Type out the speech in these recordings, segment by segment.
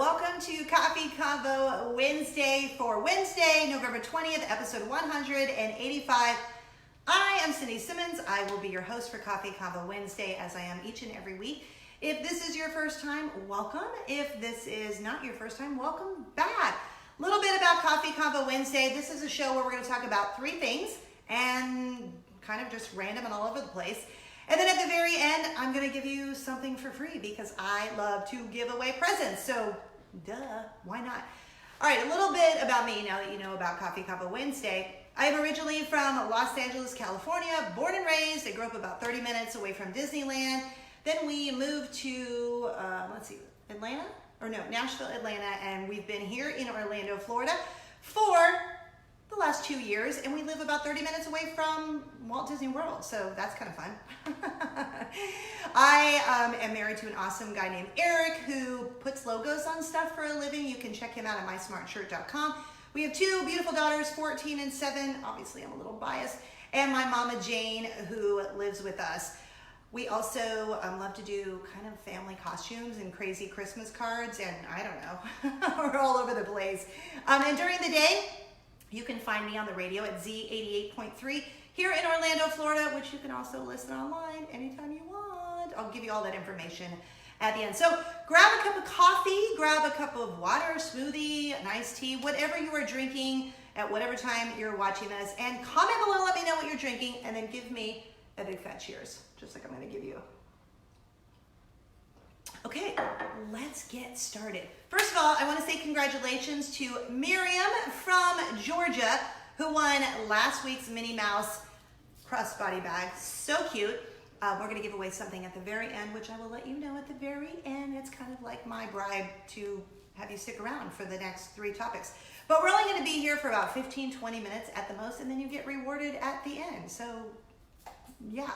Welcome to Coffee Convo Wednesday for Wednesday, November 20th, episode 185. I am Cindy Simmons. I will be your host for Coffee Convo Wednesday, as I am each and every week. If this is your first time, welcome. If this is not your first time, welcome back. A little bit about Coffee Convo Wednesday. This is a show where we're going to talk about three things and kind of just random and all over the place. And then at the very end, I'm going to give you something for free because I love to give away presents. So, duh, why not? All right, a little bit about me now that you know about Coffee Convo Wednesday. I am originally from Los Angeles, California, born and raised. I grew up about 30 minutes away from Disneyland. Then we moved to, Nashville, Atlanta, and we've been here in Orlando, Florida for the last 2 years, and we live about 30 minutes away from Walt Disney World, so that's kind of fun. I am married to an awesome guy named Eric who puts logos on stuff for a living. You can check him out at mysmartshirt.com. We have two beautiful daughters, 14 and 7. Obviously, I'm a little biased. And my mama, Jane, who lives with us. We also love to do kind of family costumes and crazy Christmas cards, and I don't know, we're all over the place. And during the day, you can find me on the radio at Z88.3 here in Orlando, Florida, which you can also listen online anytime you want. I'll give you all that information at the end. So grab a cup of coffee, grab a cup of water, smoothie, an iced tea, whatever you are drinking at whatever time you're watching this, and comment below, let me know what you're drinking, and then give me a big fat cheers, just like I'm gonna give you. Okay, let's get started. First of all, I want to say congratulations to Miriam from Georgia, who won last week's Minnie Mouse crossbody bag. So cute. We're going to give away something at the very end, which I will let you know at the very end. It's kind of like my bribe to have you stick around for the next 3 topics. But we're only going to be here for about 15, 20 minutes at the most, and then you get rewarded at the end. So, yeah.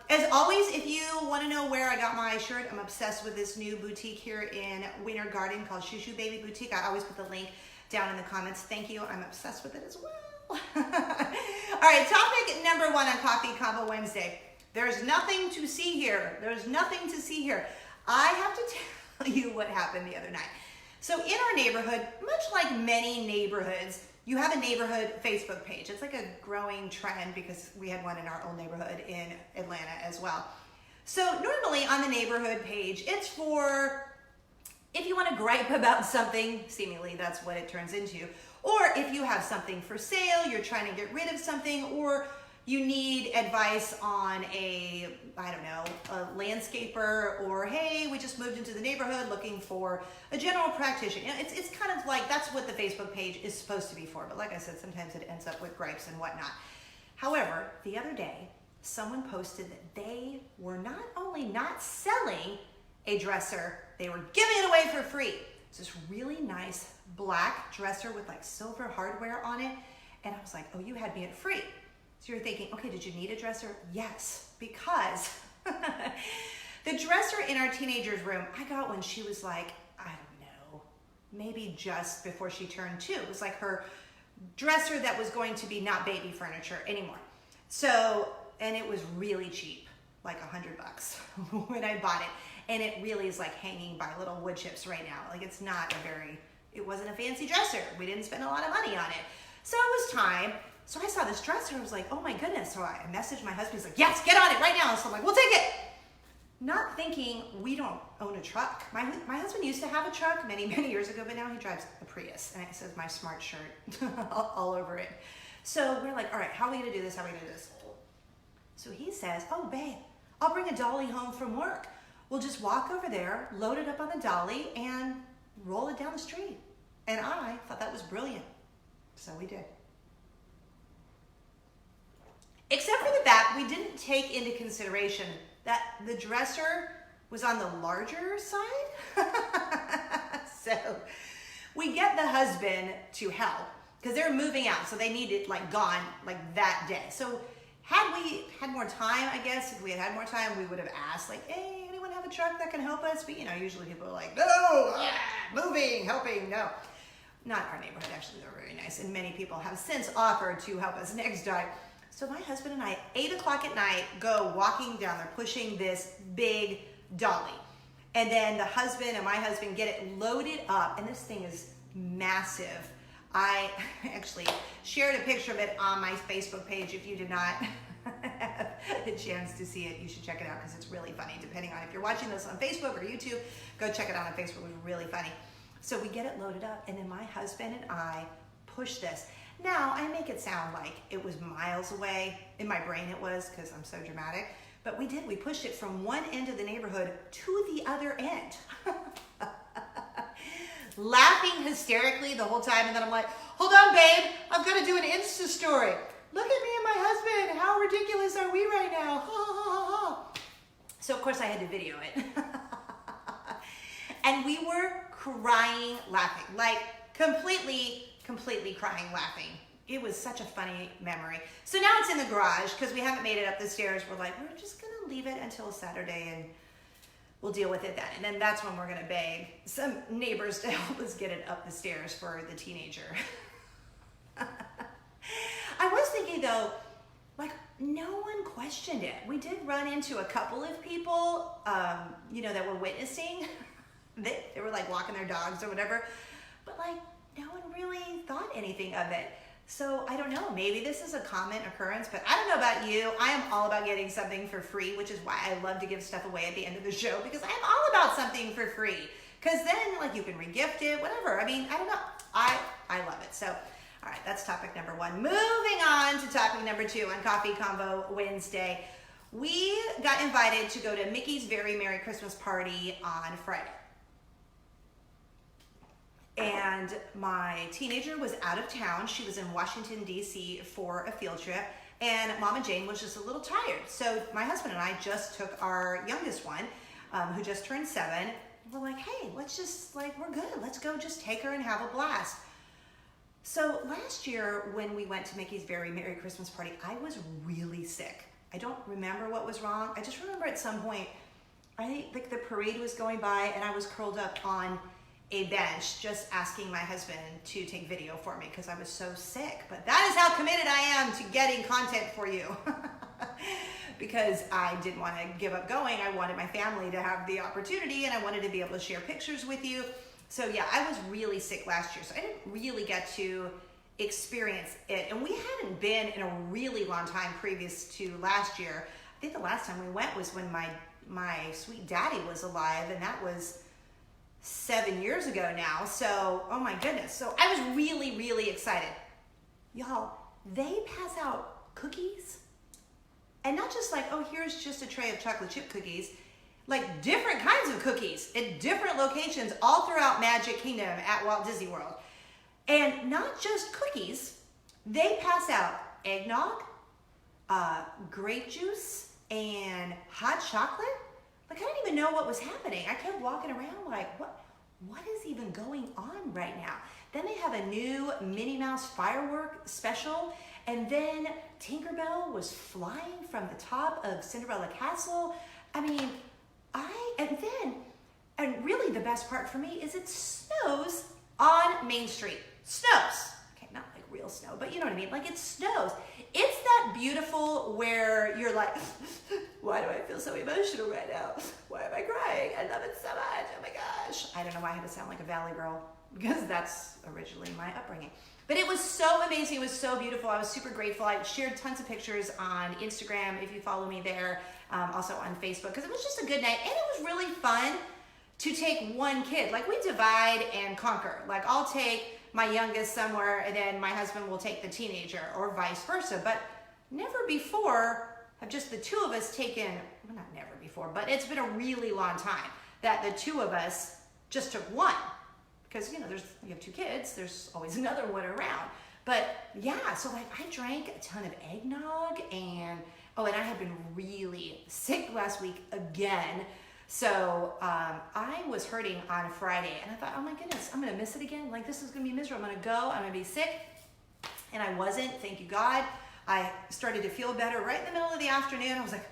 As always, if you want to know where I got my shirt, I'm obsessed with this new boutique here in Winter Garden called Shoo Shoo Baby Boutique. I always put the link down in the comments. Thank you. I'm obsessed with it as well. All right, topic number 1 on Coffee Convo Wednesday. There's nothing to see here. There's nothing to see here. I have to tell you what happened the other night. So in our neighborhood, much like many neighborhoods, you have a neighborhood Facebook page. It's like a growing trend because we had one in our own neighborhood in Atlanta as well. So normally on the neighborhood page, it's for if you want to gripe about something, seemingly that's what it turns into, or if you have something for sale, you're trying to get rid of something, or you need advice on a landscaper, or hey, we just moved into the neighborhood looking for a general practitioner. You know, it's kind of like that's what the Facebook page is supposed to be for. But like I said, sometimes it ends up with gripes and whatnot. However, the other day, someone posted that they were not only not selling a dresser, they were giving it away for free. It's this really nice black dresser with like silver hardware on it. And I was like, oh, you had me at free. So you're thinking, okay, did you need a dresser? Yes, because the dresser in our teenager's room, I got when she was like, I don't know, maybe just before she turned 2. It was like her dresser that was going to be not baby furniture anymore. So, and it was really cheap, like $100 when I bought it. And it really is like hanging by little wood chips right now. Like it wasn't a fancy dresser. We didn't spend a lot of money on it. So it was time. So I saw this dresser, I was like, oh my goodness. So I messaged my husband, he's like, yes, get on it right now. So I'm like, we'll take it. Not thinking we don't own a truck. My husband used to have a truck many, many years ago, but now he drives a Prius. And it says my smart shirt all over it. So we're like, all right, how are we gonna do this? How are we gonna do this? So he says, oh babe, I'll bring a dolly home from work. We'll just walk over there, load it up on the dolly, and roll it down the street. And I thought that was brilliant. So we did. Except for the fact we didn't take into consideration that the dresser was on the larger side. So we get the husband to help because they're moving out. So they need it like gone like that day. So had we had more time, I guess, if we had more time, we would have asked like, hey, anyone have a truck that can help us? But you know, usually people are like, no, moving, helping, no. Not our neighborhood, actually, they're very nice. And many people have since offered to help us next time. So my husband and I, 8 o'clock at night, go walking down there, pushing this big dolly. And then the husband and my husband get it loaded up, and this thing is massive. I actually shared a picture of it on my Facebook page. If you did not have a chance to see it, you should check it out because it's really funny. Depending on if you're watching this on Facebook or YouTube, go check it out on Facebook. It was really funny. So we get it loaded up, and then my husband and I push this. Now, I make it sound like it was miles away. In my brain it was, because I'm so dramatic. But we did. We pushed it from one end of the neighborhood to the other end. Laughing hysterically the whole time. And then I'm like, hold on, babe. I've got to do an Insta story. Look at me and my husband. How ridiculous are we right now? So, of course, I had to video it. And we were crying, laughing. Like, completely crying, laughing. It was such a funny memory. So now it's in the garage because we haven't made it up the stairs. We're like, we're just going to leave it until Saturday and we'll deal with it then. And then that's when we're going to beg some neighbors to help us get it up the stairs for the teenager. I was thinking though, like, no one questioned it. We did run into a couple of people, that were witnessing. They were like walking their dogs or whatever. But like, no one really thought anything of it. So I don't know, maybe this is a common occurrence, but I don't know about you. I am all about getting something for free, which is why I love to give stuff away at the end of the show, because I am all about something for free. Because then like you can regift it, whatever. I mean, I don't know. I love it. So, all right, that's topic number 1. Moving on to topic number 2 on Coffee Convo Wednesday. We got invited to go to Mickey's Very Merry Christmas Party on Friday. And my teenager was out of town. She was in Washington, D.C. for a field trip. And Mama Jane was just a little tired. So my husband and I just took our youngest one, who just turned 7. We're like, hey, let's just, like, we're good. Let's go just take her and have a blast. So last year when we went to Mickey's Very Merry Christmas Party, I was really sick. I don't remember what was wrong. I just remember at some point, I think the parade was going by and I was curled up on a bench just asking my husband to take video for me because I was so sick. But that is how committed I am to getting content for you. Because I didn't want to give up going. I wanted my family to have the opportunity and I wanted to be able to share pictures with you. So yeah, I was really sick last year. So I didn't really get to experience it. And we hadn't been in a really long time previous to last year. I think the last time we went was when my sweet daddy was alive, and that was 7 years ago now. So, oh my goodness. So I was really, really excited. Y'all, they pass out cookies. And not just like, oh, here's just a tray of chocolate chip cookies. Like different kinds of cookies at different locations all throughout Magic Kingdom at Walt Disney World. And not just cookies. They pass out eggnog, grape juice, and hot chocolate. Like, I didn't even know what was happening. I kept walking around like, what is even going on right now? Then they have a new Minnie Mouse firework special. And then Tinkerbell was flying from the top of Cinderella Castle. I mean, and really the best part for me is it snows on Main Street. Snows. Okay, not like real snow, but you know what I mean? Like, it snows. It's that beautiful where you're like, why do I feel so emotional right now? Why am I crying? I love it so much. Oh my gosh. I don't know why I had to sound like a Valley girl, because that's originally my upbringing. But it was so amazing. It was so beautiful. I was super grateful. I shared tons of pictures on Instagram if you follow me there, also on Facebook, because it was just a good night. And it was really fun to take one kid. Like, we divide and conquer. Like, I'll take my youngest somewhere and then my husband will take the teenager, or vice versa. But never before have just the two of us taken, well, not never before, but it's been a really long time that the two of us just took one. Because, you have 2 kids, there's always another one around. But yeah, so like I drank a ton of eggnog and I had been really sick last week again. So I was hurting on Friday and I thought, oh my goodness, I'm gonna miss it again. Like, this is gonna be miserable. I'm gonna go, I'm gonna be sick. And I wasn't, thank you God. I started to feel better right in the middle of the afternoon. I was like,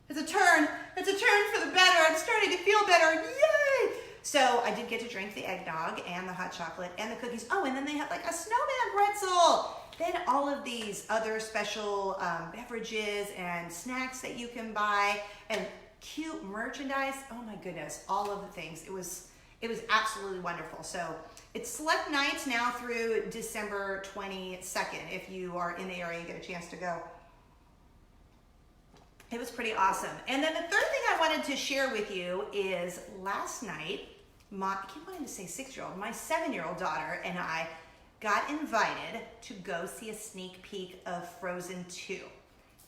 it's a turn for the better. I'm starting to feel better, yay! So I did get to drink the eggnog and the hot chocolate and the cookies. Oh, and then they have like a snowman pretzel. Then all of these other special beverages and snacks that you can buy. And cute merchandise. Oh my goodness, all of the things. It was absolutely wonderful. So it's select nights now through December 22nd. If you are in the area, you get a chance to go. It was pretty awesome. And then the third thing I wanted to share with you is last night, I keep wanting to say 6-year-old, my 7-year-old daughter and I got invited to go see a sneak peek of Frozen 2.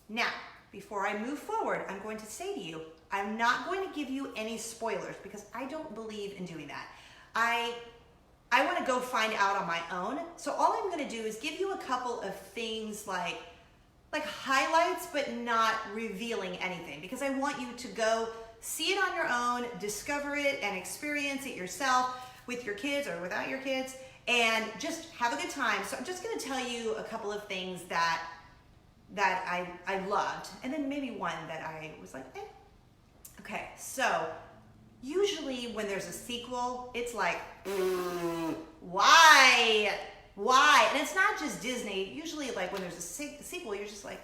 Now, before I move forward, I'm going to say to you, I'm not going to give you any spoilers because I don't believe in doing that. I want to go find out on my own. So all I'm going to do is give you a couple of things like highlights, but not revealing anything, because I want you to go see it on your own, discover it and experience it yourself with your kids or without your kids, and just have a good time. So I'm just going to tell you a couple of things that I loved, and then maybe one that I was like, eh. Okay, so usually when there's a sequel, it's like, why? And it's not just Disney. Usually, like when there's a sequel, you're just like,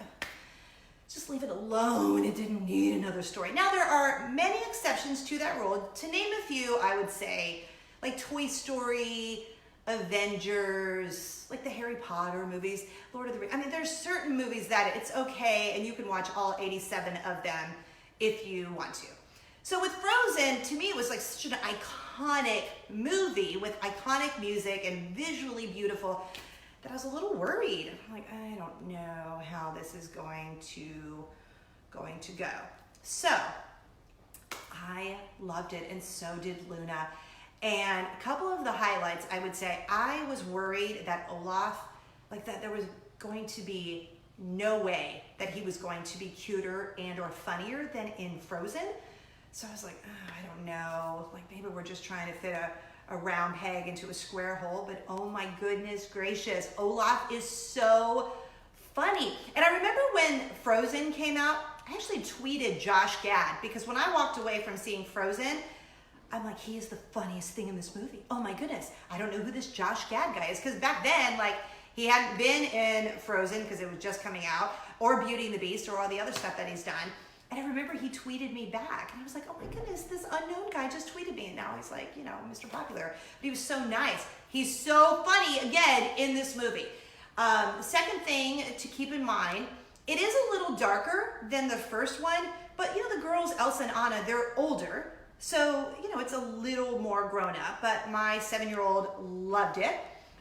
just leave it alone. It didn't need another story. Now, there are many exceptions to that rule. To name a few, I would say, like Toy Story, Avengers, like the Harry Potter movies, Lord of the Rings. I mean, there's certain movies that it's okay, and you can watch all 87 of them if you want to. So with Frozen, to me, it was like such an iconic movie with iconic music and visually beautiful that I was a little worried. I'm like, I don't know how this is going to go. So I loved it, and so did Luna. And a couple of the highlights, I would say, I was worried that Olaf, like that there was going to be no way that he was going to be cuter and or funnier than in Frozen. So I was like, oh, I don't know, like maybe we're just trying to fit a round peg into a square hole, but oh my goodness gracious, Olaf is so funny. And I remember when Frozen came out, I actually tweeted Josh Gad, because when I walked away from seeing Frozen, I'm like, he is the funniest thing in this movie. Oh my goodness, I don't know who this Josh Gad guy is, because back then, like, he hadn't been in Frozen because it was just coming out, or Beauty and the Beast, or all the other stuff that he's done. And I remember he tweeted me back, and I was like, oh my goodness, this unknown guy just tweeted me, and now he's like, you know, Mr. Popular. But he was so nice. He's so funny, again, in this movie. The second thing to keep in mind, it is a little darker than the first one, but you know, the girls, Elsa and Anna, they're older, so, you know, it's a little more grown up, but my 7-year-old loved it.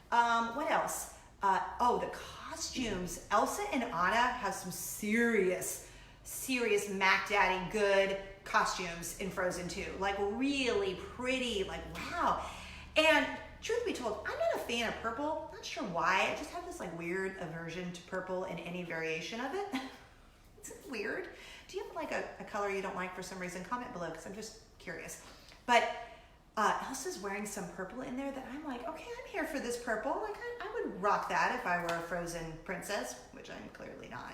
What else? The costumes. Elsa and Anna have some serious Mac Daddy good costumes in Frozen 2. Like really pretty, like wow. And truth be told, I'm not a fan of purple. Not sure why. I just have this like weird aversion to purple in any variation of it. It's weird. Do you have like a color you don't like for some reason? Comment below, because I'm just curious. But Elsa's wearing some purple in there that I'm like, okay, I'm here for this purple. Like I would rock that if I were a Frozen princess, which I'm clearly not.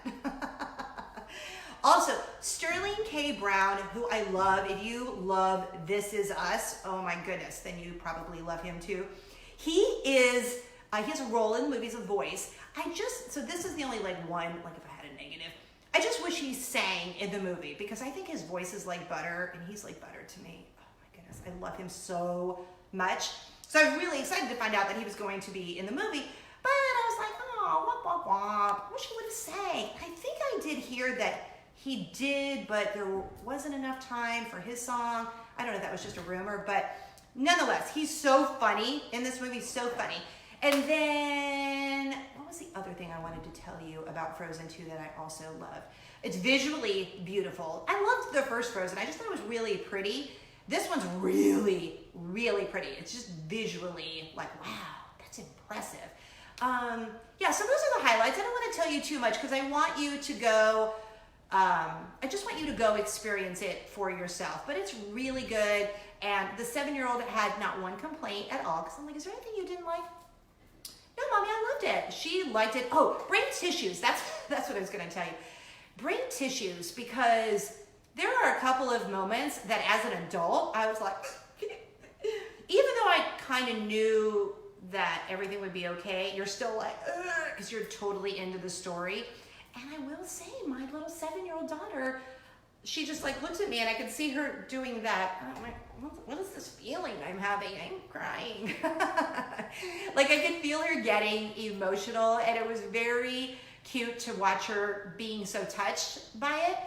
Also, Sterling K. Brown, who I love. If you love This Is Us, oh my goodness, then you probably love him too. He has a role in movies, a voice. So this is the only like one, like if I had a negative, I just wish he sang in the movie, because I think his voice is like butter, and he's like butter to me. Oh my goodness, I love him so much. So I was really excited to find out that he was going to be in the movie, but I was like, oh, womp, womp, womp. Wish he would have sang. I think I did hear that he did, but there wasn't enough time for his song. I don't know if that was just a rumor, but nonetheless, he's so funny in this movie, so funny. And then, what was the other thing I wanted to tell you about Frozen 2 that I also love? It's visually beautiful. I loved the first Frozen. I just thought it was really pretty. This one's really, really pretty. It's just visually like, wow, that's impressive. Yeah, so those are the highlights. I don't want to tell you too much because I want you to go, I just want you to go experience it for yourself. But it's really good. And the 7-year-old had not one complaint at all, because I'm like, is there anything you didn't like? No, Mommy, I loved it. She liked it. Oh, bring tissues. That's what I was going to tell you. Bring tissues, because there are a couple of moments that as an adult, I was like, even though I kind of knew that everything would be okay, you're still like, because you're totally into the story. And I will say, my little 7-year-old daughter she just like looked at me and I could see her doing that. And I'm like, what is this feeling I'm having? I'm crying. Like I could feel her getting emotional, and it was very cute to watch her being so touched by it.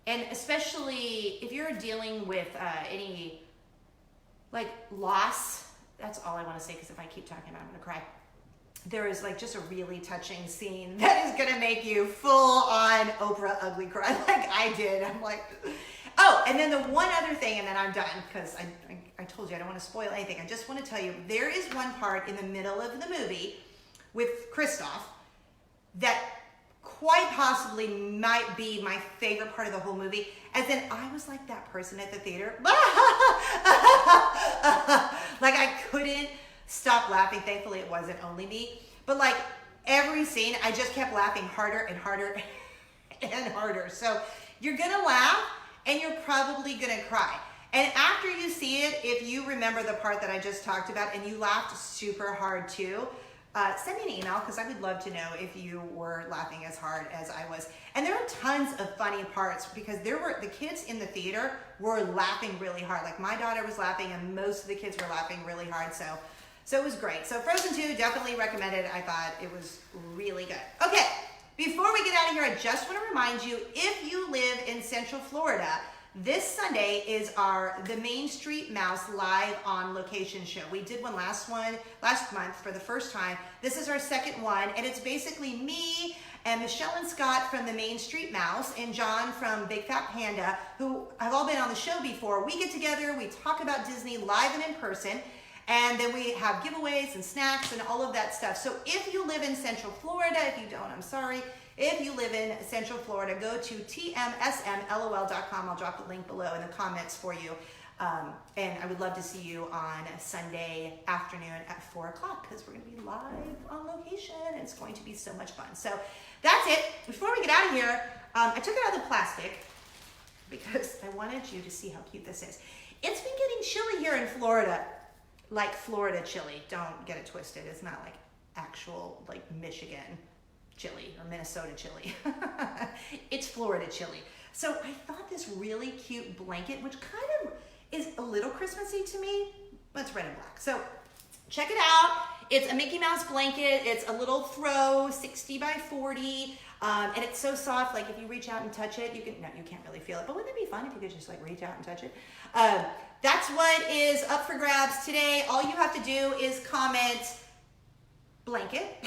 And especially if you're dealing with any like loss, that's all I want to say, because if I keep talking about it, I'm gonna cry. There is like just a really touching scene that is gonna make you full on Oprah ugly cry like I did. I'm like, oh, and then the one other thing, and then I'm done, because I told you I don't want to spoil anything. I just want to tell you, there is one part in the middle of the movie with Kristoff that quite possibly might be my favorite part of the whole movie. As in, I was like that person at the theater. Like I couldn't stop laughing. Thankfully, it wasn't only me. But like every scene, I just kept laughing harder and harder and harder. So you're gonna laugh and you're probably gonna cry. And after you see it, if you remember the part that I just talked about and you laughed super hard too, send me an email, because I would love to know if you were laughing as hard as I was. And there are tons of funny parts, because the kids in the theater were laughing really hard. Like my daughter was laughing and most of the kids were laughing really hard. So it was great. So Frozen 2, definitely recommended. I thought it was really good. Okay, before we get out of here, I just want to remind you, if you live in Central Florida, this Sunday is the Main Street Mouse live on location show. We did one last month for the first time. This is our second one, and it's basically me and Michelle and Scott from the Main Street Mouse and John from Big Fat Panda, who have all been on the show before. We get together, we talk about Disney live and in person, and then we have giveaways and snacks and all of that stuff. So if you live in Central Florida, if you don't, I'm sorry. If you live in Central Florida, go to tmsmlol.com. I'll drop the link below in the comments for you. And I would love to see you on Sunday afternoon at 4 o'clock, because we're going to be live on location, and it's going to be so much fun. So that's it. Before we get out of here, I took it out of the plastic because I wanted you to see how cute this is. It's been getting chilly here in Florida, like Florida chili. Don't get it twisted. It's not like actual like Michigan chili or Minnesota chili. It's Florida chili. So I thought this really cute blanket, which kind of is a little Christmassy to me, but it's red and black. So check it out. It's a Mickey Mouse blanket. It's a little throw, 60 by 40. And it's so soft, like if you reach out and touch it, you can't really feel it, but wouldn't it be fun if you could just like reach out and touch it? That's what is up for grabs today. All you have to do is comment blanket,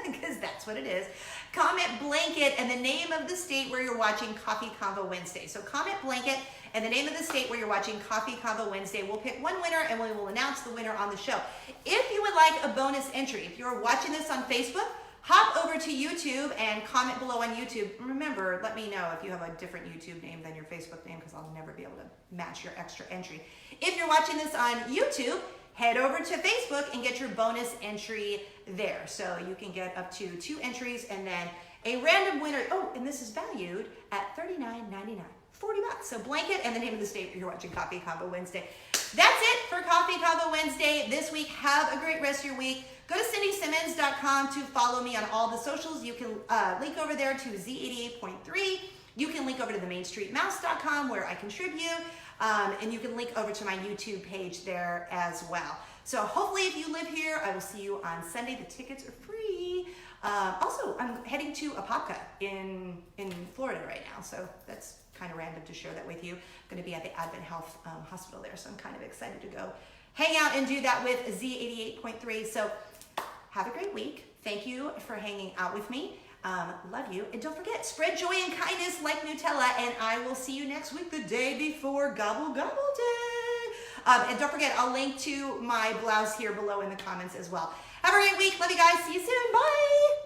because that's what it is. Comment blanket and the name of the state where you're watching Coffee Convo Wednesday. So comment blanket and the name of the state where you're watching Coffee Convo Wednesday. We'll pick one winner and we will announce the winner on the show. If you would like a bonus entry, if you're watching this on Facebook, hop over to YouTube and comment below on YouTube. Remember, let me know if you have a different YouTube name than your Facebook name, because I'll never be able to match your extra entry. If you're watching this on YouTube, head over to Facebook and get your bonus entry there. So you can get up to 2 entries and then a random winner. Oh, and this is valued at $39.99, $40. So blanket and the name of the state where you're watching Coffee Convo Wednesday. That's it for Coffee Convo Wednesday this week. Have a great rest of your week. Go to cindysimmons.com to follow me on all the socials. You can link over there to Z88.3. You can link over to themainstreetmouse.com where I contribute. And you can link over to my YouTube page there as well. So hopefully if you live here, I will see you on Sunday. The tickets are free. Also, I'm heading to Apopka in Florida right now. So that's kind of random to share that with you. I'm going to be at the Advent Health Hospital there. So I'm kind of excited to go hang out and do that with Z88.3. So have a great week. Thank you for hanging out with me. Love you. And don't forget, spread joy and kindness like Nutella. And I will see you next week, the day before Gobble Gobble Day. And don't forget, I'll link to my blouse here below in the comments as well. Have a great week. Love you guys. See you soon. Bye.